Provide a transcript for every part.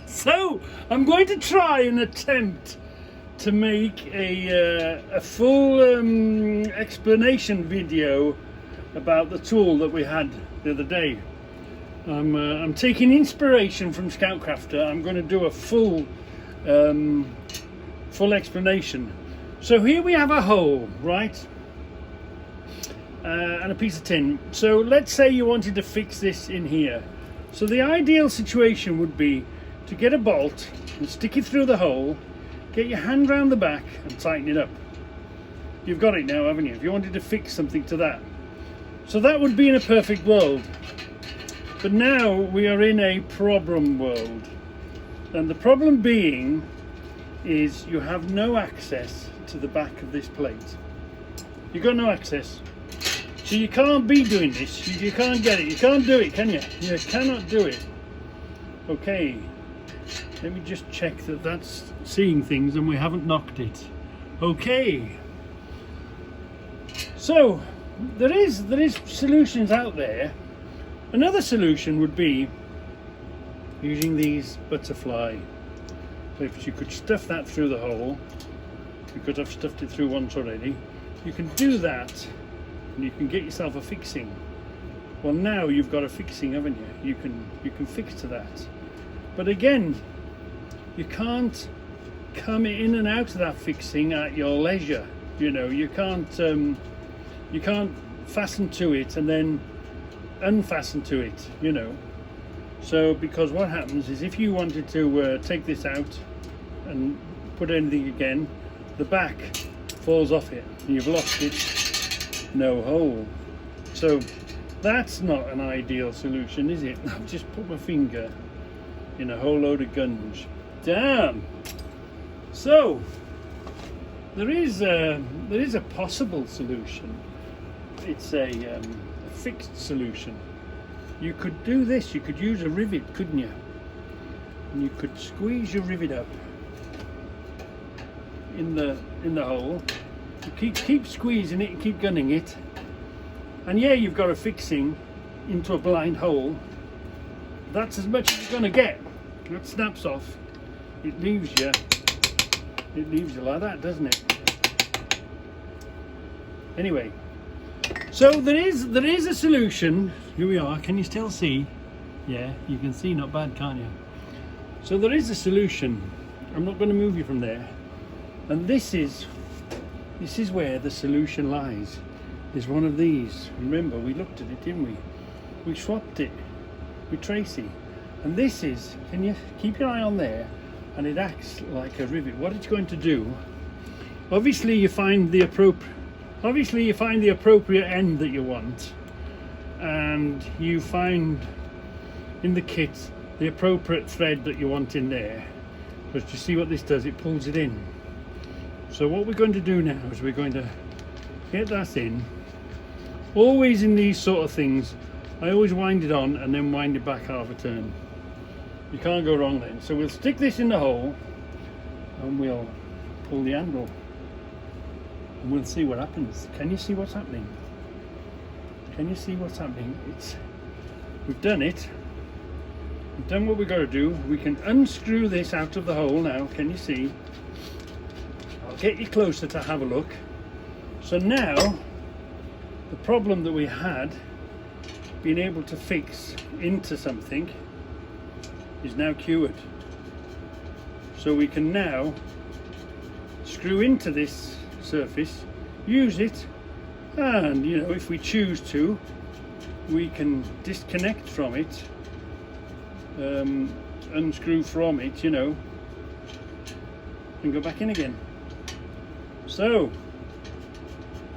So I'm going to try and attempt to make a full explanation video about the tool that we had the other day. I'm taking inspiration from Scoutcrafter. I'm going to do a full explanation. So here we have a hole, right? And a piece of tin. So let's say you wanted to fix this in here. So the ideal situation would be to get a bolt and stick it through the hole, get your hand round the back and tighten it up. You've got it now, haven't you? If you wanted to fix something to that. So that would be in a perfect world. But now we are in a problem world. And the problem being is you have no access to the back of this plate. You've got no access. So you can't be doing this. You can't get it. You can't do it, can you? You cannot do it. Okay. Let me just check that that's seeing things and we haven't knocked it. Okay. So there is solutions out there. Another solution would be using these butterfly clips. You could stuff that through the hole, because I've stuffed it through once already. You can do that and you can get yourself a fixing. Well, now you've got a fixing, haven't you? You can fix to that. But again, you can't come in and out of that fixing at your leisure. You know, you can't fasten to it and then unfasten to it, you know. So because what happens is, if you wanted to take this out and put anything again, the back falls off it and you've lost it, no hole. So that's not an ideal solution, is it? I've just put my finger in a whole load of gunge. Damn. So there is a possible solution. It's a fixed solution. You could do this. You could use a rivet, couldn't you? And you could squeeze your rivet up in the hole. You keep squeezing it and keep gunning it, and yeah, you've got a fixing into a blind hole. That's as much as you're going to get. That snaps off. It leaves you like that, doesn't it? Anyway, so there is a solution. Here we are. Can you still see? Yeah, you can see, not bad, can't you? So there is a solution. I'm not going to move you from there. And this is where the solution lies. There's one of these. Remember, we looked at it, didn't we? We swapped it with tracie. And this is, can you keep your eye on there? And it acts like a rivet. What it's going to do, obviously you find the appropriate end that you want, and you find in the kit the appropriate thread that you want in there. But you see what this does? It pulls it in. So what we're going to do now is we're going to get that in. Always in these sort of things, I always wind it on and then wind it back half a turn. You can't go wrong then. So we'll stick this in the hole and we'll pull the handle and we'll see what happens. Can you see what's happening? Can you see what's happening? We've done it. We've done what we've got to do. We can unscrew this out of the hole now. Can you see? I'll get you closer to have a look. So now, the problem that we had, being able to fix into something, is now cured. So we can now screw into this surface, use it, and you know, if we choose to, we can disconnect from it, unscrew from it, you know, and go back in again. So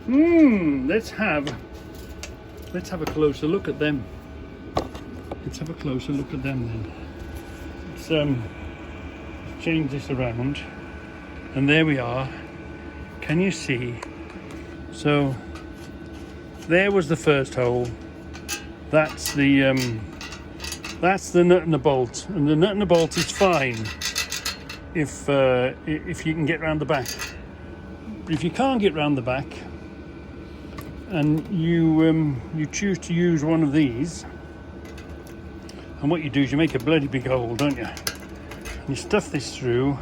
let's have a closer look at them. Let's have a closer look at them then. Let's change this around, and there we are. Can you see? So there was the first hole. That's the nut and the bolt, and the nut and the bolt is fine if you can get round the back. If you can't get round the back and you choose to use one of these, And what you do is you make a bloody big hole, don't you? And you stuff this through,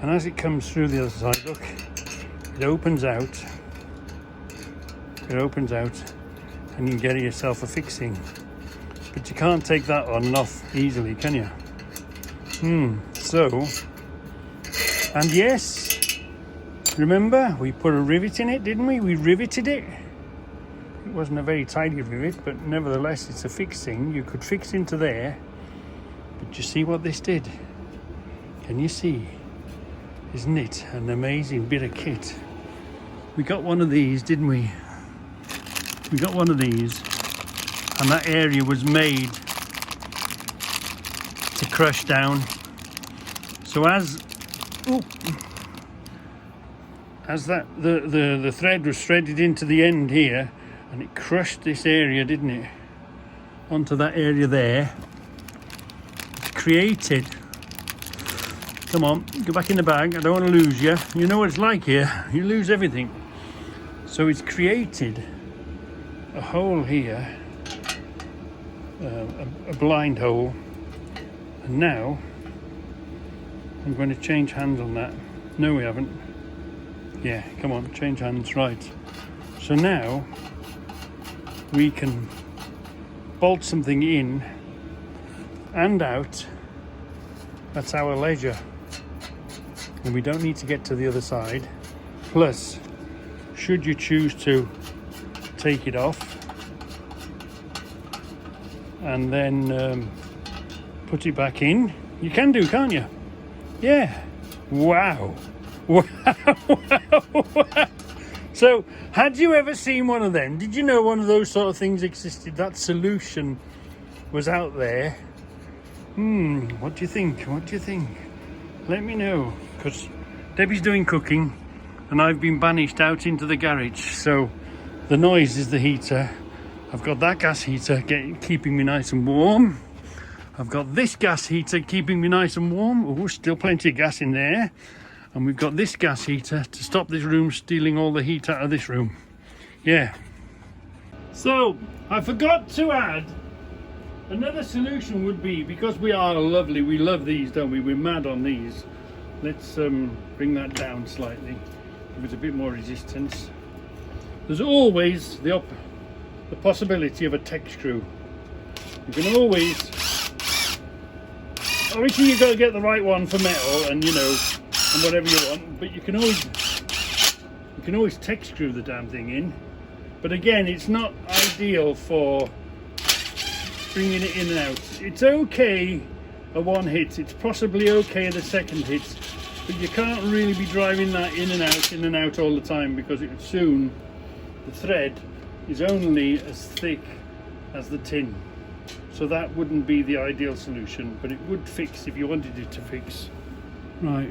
and as it comes through the other side, look, it opens out. It opens out, and you can get yourself a fixing. But you can't take that on and off easily, can you? So, and yes, remember we put a rivet in it, didn't we? We riveted it. It wasn't a very tidy rivet, but nevertheless it's a fixing. You could fix into there. But you see what this did? Can you see? Isn't it an amazing bit of kit? We got one of these, didn't we? We got one of these, and that area was made to crush down. So as that the thread was threaded into the end here, and it crushed this area, didn't it, onto that area there, it created, come on, go back in the bag, I don't want to lose you. You know what it's like here, you lose everything. So it's created a hole here, a blind hole, and now I'm going to change hands on that. No, we haven't. Yeah, come on, change hands, right. So now we can bolt something in and out. That's our leisure, and we don't need to get to the other side. Plus, should you choose to take it off and then put it back in, you can do, can't you? Yeah. Wow. Wow. Wow. So, had you ever seen one of them? Did you know one of those sort of things existed? That solution was out there. What do you think? What do you think? Let me know, because Debbie's doing cooking and I've been banished out into the garage. So the noise is the heater. I've got that gas heater keeping me nice and warm. I've got this gas heater keeping me nice and warm. Oh, still plenty of gas in there. And we've got this gas heater to stop this room stealing all the heat out of this room. Yeah. So, I forgot to add, another solution would be, because we are lovely, we love these, don't we? We're mad on these. Let's bring that down slightly, give it a bit more resistance. There's always the possibility of a tech screw. You can always, obviously you've got to get the right one for metal and, you know, and whatever you want, but you can always tech screw the damn thing in. But again, it's not ideal for bringing it in and out. It's okay at one hit, it's possibly okay at the second hit, but you can't really be driving that in and out all the time, because soon the thread is only as thick as the tin. So that wouldn't be the ideal solution, but it would fix if you wanted it to fix. Right.